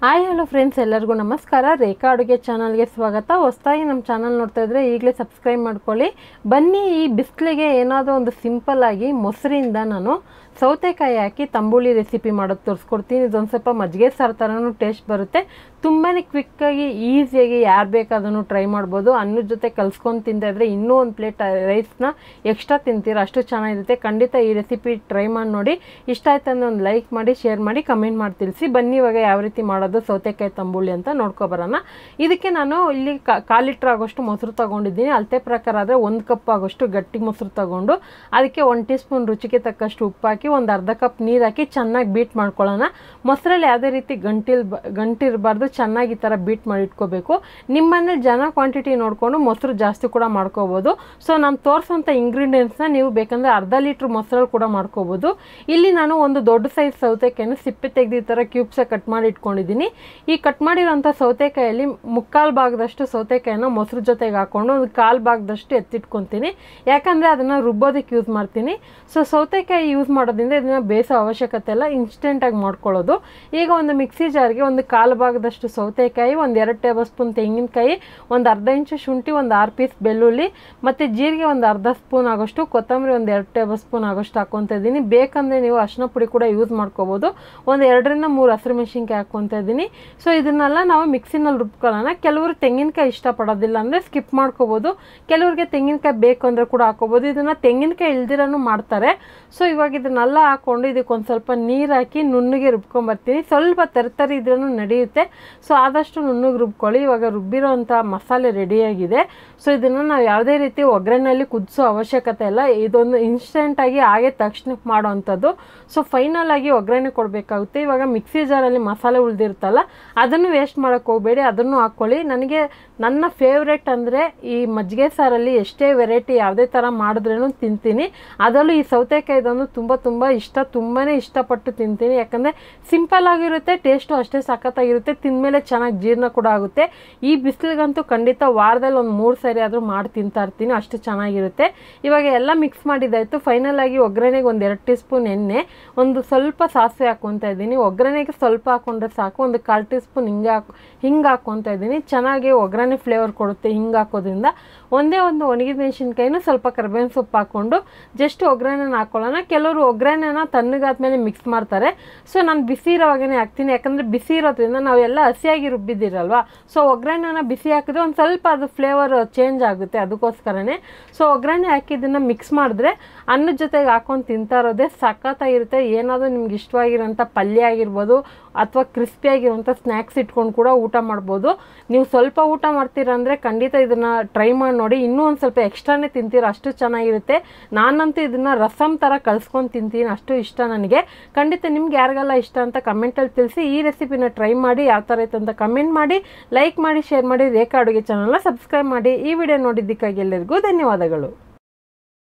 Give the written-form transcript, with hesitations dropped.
Hi hello friends, ಎಲ್ಲರಿಗೂ ನಮಸ್ಕಾರ. ರೇಖಾ ಅಡುಗೆ ಚಾನಲ್ಗೆ ಸ್ವಾಗತ. ಹೊಸದಾಗಿ ನಮ್ಮ ಚಾನಲ್ ನೋಡ್ತಾ ಇದ್ದರೆ ಈಗಲೇ ಸಬ್ಸ್ಕ್ರೈಬ್ ಮಾಡ್ಕೊಳ್ಳಿ. ಬನ್ನಿ, ಈ ಬಿಸಿಲಿಗೆ ಏನಾದರೂ ಒಂದು ಸಿಂಪಲ್ಲಾಗಿ ಮೊಸರಿಂದ ನಾನು ಸೌತೆಕಾಯಿ ಹಾಕಿ ತಂಬುಳಿ ರೆಸಿಪಿ ಮಾಡೋದು ತೋರಿಸ್ಕೊಡ್ತೀನಿ. ಇದೊಂದು ಸ್ವಲ್ಪ ಮಜ್ಜಿಗೆ ಸಾರು ಥರನೂ ಟೇಸ್ಟ್ ಬರುತ್ತೆ. ತುಂಬಾ ಕ್ವಿಕ್ಕಾಗಿ ಈಸಿಯಾಗಿ ಯಾರು ಬೇಕಾದನ್ನು ಟ್ರೈ ಮಾಡ್ಬೋದು. ಅನ್ನದ ಜೊತೆ ಕಲ್ಸ್ಕೊಂಡು ತಿಂತಾಯಿದ್ರೆ ಇನ್ನೂ ಒಂದು ಪ್ಲೇಟ್ ರೈಸ್ನ ಎಕ್ಸ್ಟ್ರಾ ತಿಂತೀರ, ಅಷ್ಟು ಚೆನ್ನಾಗಿರುತ್ತೆ. ಖಂಡಿತ ಈ ರೆಸಿಪಿ ಟ್ರೈ ಮಾಡಿ ನೋಡಿ. ಇಷ್ಟ ಆಯ್ತು ಅಂದರೆ ಒಂದು ಲೈಕ್ ಮಾಡಿ, ಶೇರ್ ಮಾಡಿ, ಕಮೆಂಟ್ ಮಾಡಿ ತಿಳಿಸಿ. ಬನ್ನಿ ಇವಾಗ ಯಾವ ರೀತಿ ಮಾಡೋದು ಸೌತೆಕಾಯಿ ತಂಬುಳಿ ಅಂತ ನೋಡ್ಕೊಬರೋಣ. ಇದಕ್ಕೆ ನಾನು ಇಲ್ಲಿ 1/4 ಲೀಟ್ರ್ ಆಗೋಷ್ಟು ಮೊಸರು ತೊಗೊಂಡಿದ್ದೀನಿ. ಅಳತೆ ಪ್ರಕಾರ ಆದರೆ 1 ಕಪ್ ಆಗೋಷ್ಟು ಗಟ್ಟಿ ಮೊಸರು ತೊಗೊಂಡು ಅದಕ್ಕೆ 1 ಟೀ ಸ್ಪೂನ್ ರುಚಿಗೆ ತಕ್ಕಷ್ಟು ಉಪ್ಪು ಹಾಕಿ ಒಂದು ಅರ್ಧ ಕಪ್ ನೀರು ಹಾಕಿ ಚೆನ್ನಾಗಿ ಬೀಟ್ ಮಾಡ್ಕೊಳ್ಳೋಣ. ಮೊಸರಲ್ಲಿ ಯಾವುದೇ ರೀತಿ ಗಂಟಿರಬಾರ್ದು, ಚೆನ್ನಾಗಿ ಈ ಥರ ಬೀಟ್ ಮಾಡಿ ಇಟ್ಕೋಬೇಕು. ನಿಮ್ಮ ಮನೇಲಿ ಜನ ಕ್ವಾಂಟಿಟಿ ನೋಡಿಕೊಂಡು ಮೊಸರು ಜಾಸ್ತಿ ಕೂಡ ಮಾಡ್ಕೋಬೋದು. ಸೊ ನಾನು ತೋರಿಸೋಂಥ ಇಂಗ್ರೀಡಿಯೆಂಟ್ಸ್ನ ನೀವು ಬೇಕಂದರೆ ಅರ್ಧ ಲೀಟ್ರ್ ಮೊಸರಲ್ಲಿ ಕೂಡ ಮಾಡ್ಕೋಬೋದು. ಇಲ್ಲಿ ನಾನು ಒಂದು ದೊಡ್ಡ ಸೈಜ್ ಸೌತೆಕಾಯಿನ ಸಿಪ್ಪೆ ತೆಗೆದು ಈ ಥರ ಕ್ಯೂಬ್ಸಾಗಿ ಕಟ್ ಮಾಡಿ ಇಟ್ಕೊಂಡಿದ್ದೀನಿ. ಈ ಕಟ್ ಮಾಡಿರೋಂಥ ಸೌತೆಕಾಯಲ್ಲಿ 3/4 ಭಾಗದಷ್ಟು ಸೌತೆಕಾಯಿನ ಮೊಸರು ಜೊತೆಗೆ ಹಾಕ್ಕೊಂಡು ಒಂದು 1/4 ಭಾಗದಷ್ಟು ಎತ್ತಿಟ್ಕೊತೀನಿ. ಯಾಕಂದರೆ ಅದನ್ನು ರುಬ್ಬೋದಕ್ಕೆ ಯೂಸ್ ಮಾಡ್ತೀನಿ. ಸೊ ಸೌತೆಕಾಯಿ ಯೂಸ್ ಮಾಡೋದ್ರಿಂದ ಇದನ್ನು ಬೇಯಿಸೋ ಅವಶ್ಯಕತೆ ಇಲ್ಲ, ಇನ್ಸ್ಟೆಂಟಾಗಿ ಮಾಡ್ಕೊಳ್ಳೋದು. ಈಗ ಒಂದು ಮಿಕ್ಸಿ ಜಾರ್ಗೆ ಒಂದು 1/4 ಭಾಗದಷ್ಟು ಸೌತೆಕಾಯಿ, ಒಂದು 2 ಟೇಬಲ್ ಸ್ಪೂನ್ ತೆಂಗಿನಕಾಯಿ, ಒಂದು ಅರ್ಧ ಇಂಚು ಶುಂಠಿ, ಒಂದು 6 ಪೀಸ್ ಬೆಳ್ಳುಳ್ಳಿ ಮತ್ತು ಜೀರಿಗೆ ಒಂದು ಅರ್ಧ ಸ್ಪೂನ್ ಆಗೋಷ್ಟು, ಕೊತ್ತಂಬರಿ ಒಂದು 2 ಟೇಬಲ್ ಸ್ಪೂನ್ ಆಗೋಷ್ಟು ಹಾಕ್ಕೊತಾ ಇದ್ದೀನಿ. ಬೇಕಂದರೆ ನೀವು ಅರಿಶಿನ ಪುಡಿ ಕೂಡ ಯೂಸ್ ಮಾಡ್ಕೋಬೋದು. ಒಂದು 2 ರಿಂದ 3 ಹಸಿರು ಮೆಣಸಿನ್ಕಾಯಿ ಹಾಕ್ಕೊತಾ ಇದ್ದೀನಿ. ಸೊ ಇದನ್ನೆಲ್ಲ ನಾವು ಮಿಕ್ಸಿನಲ್ಲಿ ರುಬ್ಕೊಳ್ಳೋಣ. ಕೆಲವರು ತೆಂಗಿನಕಾಯಿ ಇಷ್ಟಪಡೋದಿಲ್ಲ ಅಂದರೆ ಸ್ಕಿಪ್ ಮಾಡ್ಕೋಬೋದು. ಕೆಲವ್ರಿಗೆ ತೆಂಗಿನಕಾಯಿ ಬೇಕು ಅಂದರೆ ಕೂಡ ಹಾಕೋಬೋದು. ಇದನ್ನು ತೆಂಗಿನಕಾಯಿ ಇಲ್ದಿರನೂ ಮಾಡ್ತಾರೆ. ಸೊ ಇವಾಗ ಇದನ್ನೆಲ್ಲ ಹಾಕ್ಕೊಂಡು ಇದಕ್ಕೊಂದು ಸ್ವಲ್ಪ ನೀರು ಹಾಕಿ ನುಣ್ಣಗೆ ರುಬ್ಕೊಂಬರ್ತೀನಿ. ಸ್ವಲ್ಪ ತರತರಿ ಇದ್ರೂ ನಡೆಯುತ್ತೆ. ಸೊ ಆದಷ್ಟು ನುಣ್ಣಗೆ ರುಬ್ಕೊಳ್ಳಿ. ಇವಾಗ ರುಬ್ಬಿರೋಂಥ ಮಸಾಲೆ ರೆಡಿಯಾಗಿದೆ. ಸೊ ಇದನ್ನು ನಾವು ಯಾವುದೇ ರೀತಿ ಒಗ್ಗರಣೆಯಲ್ಲಿ ಕುದಿಸೋ ಅವಶ್ಯಕತೆ ಇಲ್ಲ. ಇದೊಂದು ಇನ್ಸ್ಟೆಂಟಾಗಿ ಹಾಗೆ ತಕ್ಷಣಕ್ಕೆ ಮಾಡೋವಂಥದ್ದು. ಸೊ ಫೈನಲ್ ಆಗಿ ಒಗ್ಗರಣೆ ಕೊಡಬೇಕಾಗುತ್ತೆ. ಇವಾಗ ಮಿಕ್ಸಿ ಜಾರಲ್ಲಿ ಮಸಾಲೆ ಉಳಿದಿರುತ್ತಲ್ಲ, ಅದನ್ನು ವೇಸ್ಟ್ ಮಾಡೋಕ್ಕೆ ಹೋಗಬೇಡಿ, ಅದನ್ನು ಹಾಕ್ಕೊಳ್ಳಿ. ನನ್ನ ಫೇವ್ರೆಟ್ ಅಂದರೆ ಈ ಮಜ್ಜಿಗೆ ಸಾರಲ್ಲಿ ಎಷ್ಟೇ ವೆರೈಟಿ ಯಾವುದೇ ಥರ ಮಾಡಿದ್ರೂ ತಿಂತೀನಿ. ಅದರಲ್ಲೂ ಈ ಸೌತೆಕಾಯಿದೊಂದು ತುಂಬ ಇಷ್ಟ, ತುಂಬಾ ಇಷ್ಟಪಟ್ಟು ತಿಂತೀನಿ. ಯಾಕಂದರೆ ಸಿಂಪಲ್ ಆಗಿರುತ್ತೆ, ಟೇಸ್ಟು ಅಷ್ಟೇ ಸಖತ್ತಾಗಿರುತ್ತೆ, ತಿಂದಮೇಲೆ ಚೆನ್ನಾಗಿ ಜೀರ್ಣ ಕೂಡ ಆಗುತ್ತೆ. ಈ ಬಿಸಿಲಿಗಂತೂ ಖಂಡಿತ ವಾರದಲ್ಲಿ ಒಂದು 3 ಸಾರಿ ಆದರೂ ಮಾಡಿ ತಿಂತಾ ಇರ್ತೀನಿ, ಅಷ್ಟು ಚೆನ್ನಾಗಿರುತ್ತೆ. ಇವಾಗ ಎಲ್ಲ ಮಿಕ್ಸ್ ಮಾಡಿದ್ದಾಯಿತು. ಫೈನಲ್ ಆಗಿ ಒಗ್ಗರಣೆಗೆ ಒಂದು 2 ಟೀ ಸ್ಪೂನ್ ಎಣ್ಣೆ, ಒಂದು ಸ್ವಲ್ಪ ಸಾಸಿವೆ ಹಾಕ್ಕೊತಾ ಇದ್ದೀನಿ. ಒಗ್ಗರಣೆಗೆ ಸ್ವಲ್ಪ ಹಾಕ್ಕೊಂಡ್ರೆ ಸಾಕು. ಒಂದು 1/4 ಟೀ ಸ್ಪೂನ್ ಹಿಂಗೆ ಹಾಕ್ಕೊತಾ ಇದ್ದೀನಿ. ಚೆನ್ನಾಗಿ ಒಗ್ಗರಣೆ ಫ್ಲೇವರ್ ಕೊಡುತ್ತೆ ಹಿಂಗೆ ಹಾಕೋದ್ರಿಂದ. ಒಂದೇ ಒಂದು ಒಣಗಿದ ಮೆಣಸಿನ್ಕಾಯಿನೂ ಸ್ವಲ್ಪ ಕರಿಬೇವಿನ ಸೊಪ್ಪು ಹಾಕ್ಕೊಂಡು ಜಸ್ಟ್ ಒಗ್ಗರಣೆನ ಹಾಕ್ಕೊಳ್ಳೋಣ. ಕೆಲವರು ಒಗ್ಗರಣೆನ ತಣ್ಣಗಾದ್ಮೇಲೆ ಮಿಕ್ಸ್ ಮಾಡ್ತಾರೆ. ಸೊ ನಾನು ಬಿಸಿ ಇರೋವಾಗೇ ಹಾಕ್ತೀನಿ. ಯಾಕಂದರೆ ಬಿಸಿ ಇರೋದ್ರಿಂದ ನಾವೆಲ್ಲ ಹಸಿಯಾಗಿ ರುಬ್ಬಿದ್ದೀರಲ್ವ. ಸೊ ಒಗ್ಗರಣೆನ ಬಿಸಿ ಹಾಕಿದ್ರೆ ಒಂದು ಸ್ವಲ್ಪ ಅದು ಫ್ಲೇವರ್ ಚೇಂಜ್ ಆಗುತ್ತೆ, ಅದಕ್ಕೋಸ್ಕರನೇ. ಸೊ ಒಗ್ಗರಣೆ ಹಾಕಿದ್ದನ್ನು ಮಿಕ್ಸ್ ಮಾಡಿದ್ರೆ ಅನ್ನದ ಜೊತೆಗೆ ಹಾಕ್ಕೊಂಡು ತಿಂತಾ ಇರೋದೇ ಸಖತ್ತಾಗಿರುತ್ತೆ. ಏನಾದರೂ ನಿಮ್ಗೆ ಇಷ್ಟವಾಗಿರೋಂಥ ಪಲ್ಯ ಆಗಿರ್ಬೋದು ಅಥವಾ ಕ್ರಿಸ್ಪಿಯಾಗಿರೋಂಥ ಸ್ನ್ಯಾಕ್ಸ್ ಇಟ್ಕೊಂಡು ಕೂಡ ಊಟ ಮಾಡ್ಬೋದು. ನೀವು ಸ್ವಲ್ಪ ಊಟ ಮಾಡ್ತೀರಂದರೆ ಖಂಡಿತ ಇದನ್ನು ಟ್ರೈ ಮಾಡಿ ನೋಡಿ. ಇನ್ನೂ ಒಂದು ಸ್ವಲ್ಪ ಎಕ್ಸ್ಟ್ರಾನೇ ತಿಂತೀರ, ಅಷ್ಟು ಚೆನ್ನಾಗಿರುತ್ತೆ. ನಾನಂತೂ ಇದನ್ನು ರಸಮ್ ಥರ ಕಲಿಸ್ಕೊಂಡು ತಿಂತೀನಿ, ಅಷ್ಟು ಇಷ್ಟ ನನಗೆ. ಖಂಡಿತ ನಿಮ್ಗೆ ಯಾರಿಗೆಲ್ಲ ಇಷ್ಟ ಅಂತ ಕಮೆಂಟಲ್ಲಿ ತಿಳಿಸಿ. ಈ ರೆಸಿಪಿನ ಟ್ರೈ ಮಾಡಿ ಯಾವ ಥರ ಇತ್ತು ಅಂತ ಕಮೆಂಟ್ ಮಾಡಿ, ಲೈಕ್ ಮಾಡಿ, ಶೇರ್ ಮಾಡಿ. ರೇಖಾ ಅಡುಗೆ ಚಾನಲ್ನ ಸಬ್ಸ್ಕ್ರೈಬ್ ಮಾಡಿ. ಈ ವಿಡಿಯೋ ನೋಡಿದ್ದಕ್ಕಾಗಿ ಎಲ್ಲರಿಗೂ ಧನ್ಯವಾದಗಳು.